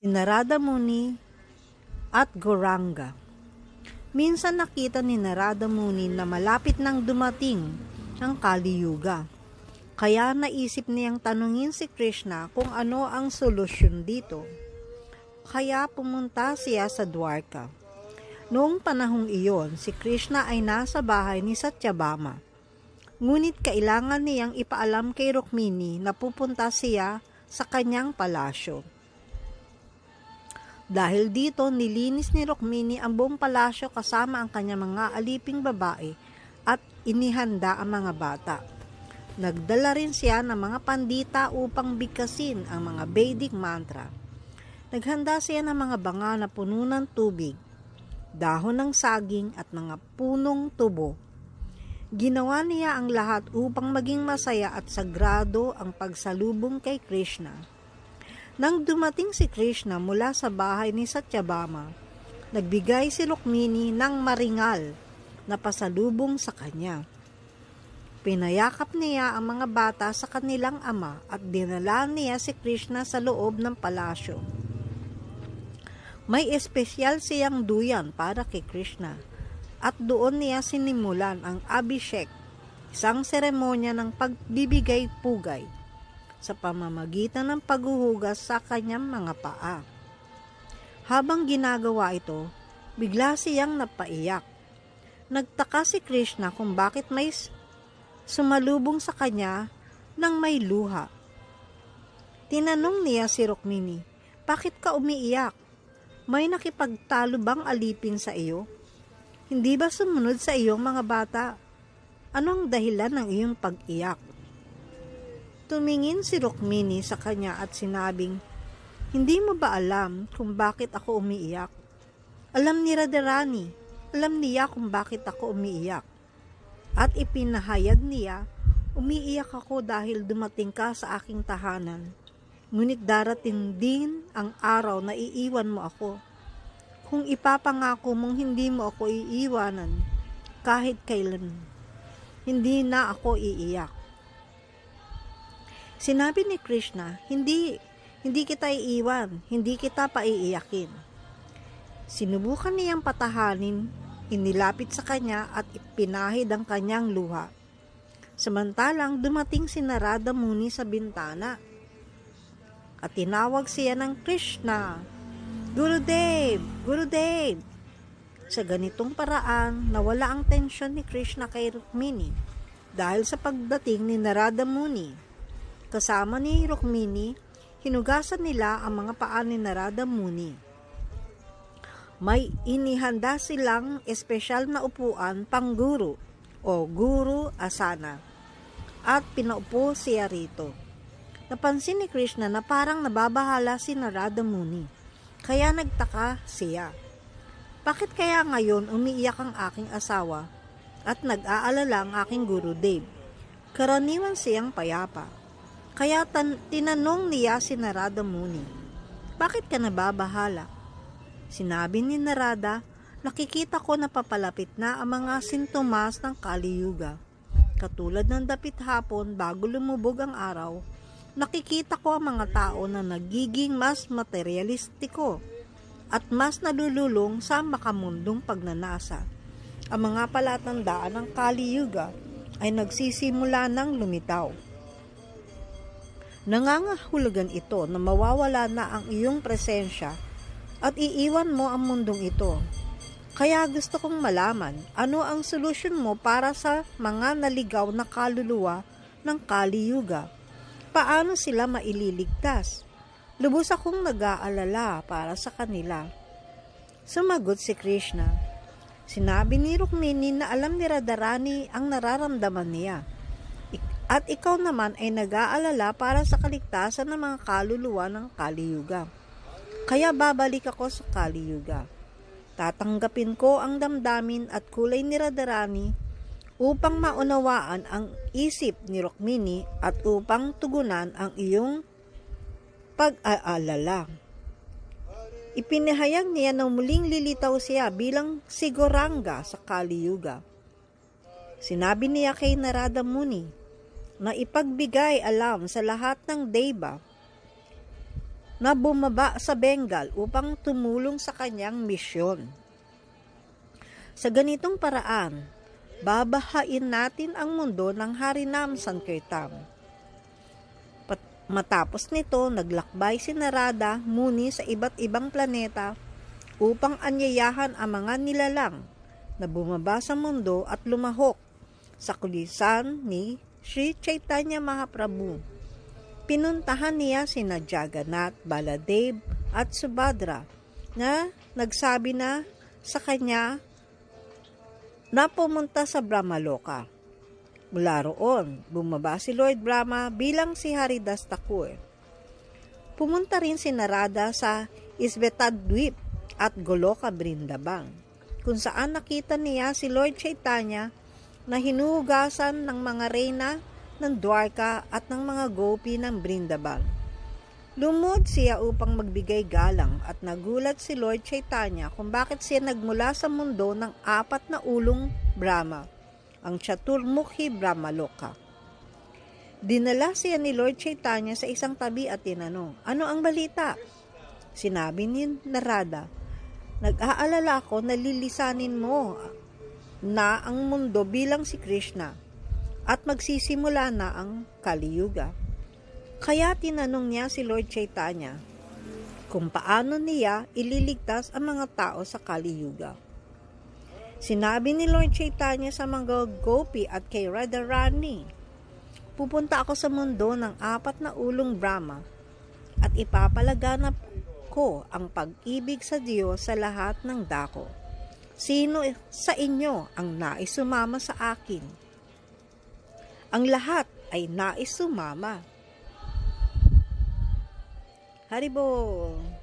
Narada Muni at Gauranga. Minsan nakita ni Narada Muni na malapit nang dumating ang Kali Yuga. Kaya naisip niyang tanungin si Krishna kung ano ang solusyon dito. Kaya pumunta siya sa Dwarka. Noong panahong iyon, si Krishna ay nasa bahay ni Satyabhama. Ngunit kailangan niyang ipaalam kay Rukmini na pupunta siya sa kanyang palasyo. Dahil dito, nilinis ni Rukmini ang buong palasyo kasama ang kanyang mga aliping babae at inihanda ang mga bata. Nagdala rin siya ng mga pandita upang bigkasin ang mga Vedic mantra. Naghanda siya ng mga banga na puno ng tubig, dahon ng saging at mga punong tubo. Ginawa niya ang lahat upang maging masaya at sagrado ang pagsalubong kay Krishna. Nang dumating si Krishna mula sa bahay ni Satyabhama, nagbigay si Rukmini ng maringal na pasalubong sa kanya. Pinayakap niya ang mga bata sa kanilang ama at dinala niya si Krishna sa loob ng palasyo. May espesyal siyang duyan para kay Krishna at doon niya sinimulan ang Abhishek, isang seremonya ng pagbibigay pugay sa pamamagitan ng paghuhugas sa kanyang mga paa. Habang ginagawa ito, bigla siyang napaiyak. Nagtaka si Krishna kung bakit may sumalubong sa kanya ng may luha. Tinanong niya si Rukmini, "Bakit ka umiiyak? May nakipagtalo bang alipin sa iyo? Hindi ba sumunod sa iyong mga bata? Anong dahilan ng iyong pag-iyak?" Tumingin si Rukmini sa kanya at sinabing, "Hindi mo ba alam kung bakit ako umiiyak? Alam ni Radharani, alam niya kung bakit ako umiiyak." At ipinahayag niya, "Umiiyak ako dahil dumating ka sa aking tahanan. Ngunit darating din ang araw na iiwan mo ako. Kung ipapangako mong hindi mo ako iiwanan, kahit kailan, hindi na ako iiyak." Sinabi ni Krishna, hindi kita iiwan, hindi kita paiiyakin." Sinubukan niyang patahanin, inilapit sa kanya at ipinahid ang kanyang luha. Samantalang dumating si Narada Muni sa bintana at tinawag siya ng Krishna, "Gurudev, Gurudev!" Sa ganitong paraan, nawala ang tensyon ni Krishna kay Rukmini dahil sa pagdating ni Narada Muni. Kasama ni Rukmini, hinugasan nila ang mga paa ni Narada Muni. May inihanda silang espesyal na upuan pang guru o guru asana at pinaupo siya rito. Napansin ni Krishna na parang nababahala si Narada Muni, kaya nagtaka siya. "Bakit kaya ngayon umiiyak ang aking asawa at nag-aalala ang aking Gurudev? Karaniwan siyang payapa." Kaya tinanong niya si Narada Muni, "Bakit ka nababahala?" Sinabi ni Narada, "Nakikita ko na papalapit na ang mga sintomas ng Kali Yuga. Katulad ng dapit hapon bago lumubog ang araw, nakikita ko ang mga tao na nagiging mas materialistiko at mas nalululong sa makamundong pagnanasa. Ang mga palatandaan ng Kali Yuga ay nagsisimula ng lumitaw. Nangangahulugan ito na mawawala na ang iyong presensya at iiwan mo ang mundong ito. Kaya gusto kong malaman, ano ang solusyon mo para sa mga naligaw na kaluluwa ng Kali Yuga? Paano sila maililigtas? Lubos akong nag-aalala para sa kanila." Sumagot si Krishna. Sinabi ni Rukmini na alam ni Radharani ang nararamdaman niya. At ikaw naman ay nag-aalala para sa kaligtasan ng mga kaluluwa ng Kali Yuga. Kaya babalik ako sa Kali Yuga. Tatanggapin ko ang damdamin at kulay ni Radharani upang maunawaan ang isip ni Rukmini at upang tugunan ang iyong pag-aalala. Ipinahayag niya na muling lilitaw siya bilang si Gauranga sa Kali Yuga. Sinabi niya kay Narada Muni na ipagbigay alam sa lahat ng deva na bumaba sa Bengal upang tumulong sa kanyang misyon. Sa ganitong paraan, babahain natin ang mundo ng Harinam Sankirtan. Matapos nito, naglakbay si Narada muni sa iba't ibang planeta upang anyayahan ang mga nilalang na bumaba sa mundo at lumahok sa kulisan ni Sri Chaitanya Mahaprabhu. Pinuntahan niya sina Jagannath, Baladev at Subhadra na nagsabi na sa kanya na pumunta sa Brahmaloka. Mula roon, bumaba si Lord Brahma bilang si Haridas Thakur. Pumunta rin si Narada sa Isvetadweep at Goloka Brindaban, kung saan nakita niya si Lord Chaitanya na hinuhugasan ng mga reyna ng Dwarka at ng mga gopi ng Brindaban. Lumod siya upang magbigay galang at nagulat si Lord Chaitanya kung bakit siya nagmula sa mundo ng 4 na ulong Brahma, ang Chaturmukhi Brahmaloka. Dinala siya ni Lord Chaitanya sa isang tabi at tinanong, "Ano ang balita?" Sinabi ni Narada, "Nag-aalala ako na lilisanin mo na ang mundo bilang si Krishna at magsisimula na ang Kali Yuga." Kaya tinanong niya si Lord Chaitanya kung paano niya ililigtas ang mga tao sa Kali Yuga. Sinabi ni Lord Chaitanya sa mga gopi at kay Radharani, "Pupunta ako sa mundo ng 4 na ulong Brahma at ipapalaganap ko ang pag-ibig sa Diyos sa lahat ng dako. Sino sa inyo ang nais sumama sa akin?" Ang lahat ay nais sumama. Haribol!